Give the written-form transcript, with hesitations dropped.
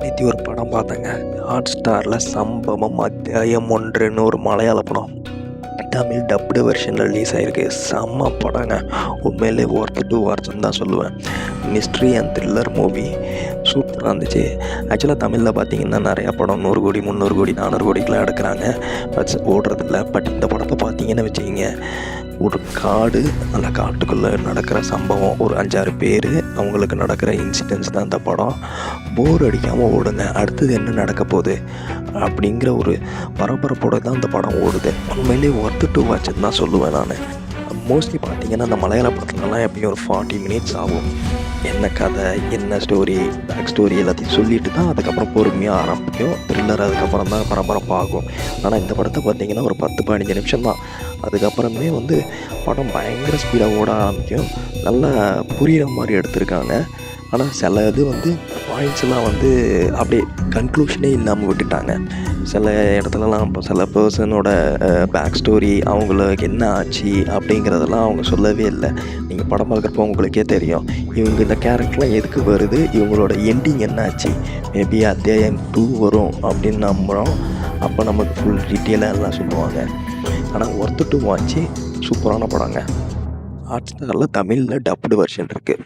நேத்தி ஒரு படம் பார்த்தேங்க. ஹாட்ஸ்டாரில் சம்பவம் அத்தியாயம் 1ன்னு ஒரு மலையாள படம். தமிழ் டப்டு வெர்ஷனில் ரிலீஸ் ஆகிருக்கு. செம்ம படங்க. உண்மையிலே ஒர்த் டூ வாட்ச்னு தான் சொல்லுவேன். மிஸ்ட்ரி அண்ட் த்ரில்லர் மூவி சூப்பராக இருந்துச்சு. ஆக்சுவலாக தமிழில் பார்த்தீங்கன்னா நிறையா படம் 100 கோடி 300 கோடி 400 கோடிக்கெலாம் எடுக்கிறாங்க. பட் ஓடுறதில்ல. பட் இந்த படத்தை பார்த்தீங்கன்னு வச்சுக்கிங்க, ஒரு காடு, அந்த காட்டுக்குள்ளே நடக்கிற சம்பவம், ஒரு 5-6 பேர், அவங்களுக்கு நடக்கிற இன்சிடென்ட்ஸ் தான் இந்த படம். போர் அடிக்காமல் ஓடுங்க. அடுத்தது என்ன நடக்க போகுது அப்படிங்கிற ஒரு பரபரப்போடு தான் இந்த படம் ஓடுது. உண்மையிலே ஒர்த்து டூ வாட்ச்னு தான் சொல்லுவேன் நான். மோஸ்ட்லி பார்த்தீங்கன்னா அந்த மலையாள படத்துலலாம் எப்படியும் ஒரு 40 மினிட்ஸ் ஆகும். என்ன கதை, என்ன ஸ்டோரி, பேக் ஸ்டோரி எல்லாத்தையும் சொல்லிட்டு தான் அதுக்கப்புறம் பொறுமையாக ஆரம்பிக்கும். த்ரில்லர் அதுக்கப்புறம் தான் பரபரப்பாகும். ஆனால் இந்த படத்தை பார்த்தீங்கன்னா ஒரு 10-15 நிமிஷம் தான். அதுக்கப்புறமே படம் பயங்கர ஸ்பீடாக ஓட ஆரம்பிக்கும். நல்லா புரிகிற மாதிரி எடுத்திருக்காங்க. ஆனால் சில இது பாயிண்ட்ஸ்லாம் அப்படியே கன்க்ளூஷனே இல்லாமல் விட்டுட்டாங்க. சில இடத்துலலாம் இப்போ சில பர்சனோட பேக் ஸ்டோரி, அவங்களுக்கு என்ன ஆச்சு அப்படிங்கிறதெல்லாம் அவங்க சொல்லவே இல்லை. நீங்கள் படம் பார்க்குறப்போ உங்களுக்கே தெரியும், இவங்க இந்த கேரக்டர்லாம் எதுக்கு வருது, இவங்களோட எண்டிங் என்ன ஆச்சு, மேபி அத்தியாயம் 2 வரும் அப்படின்னு நம்புகிறோம். அப்போ நமக்கு ஃபுல் டீட்டெயிலாக எல்லாம் சொல்லுவாங்க. ஆனால் ஒர்த்து டூ வாட்ச் சூப்பரான படங்க. ஹாட்ஸ்டாரில் தமிழில் டப்டு வெர்ஷன் இருக்குது.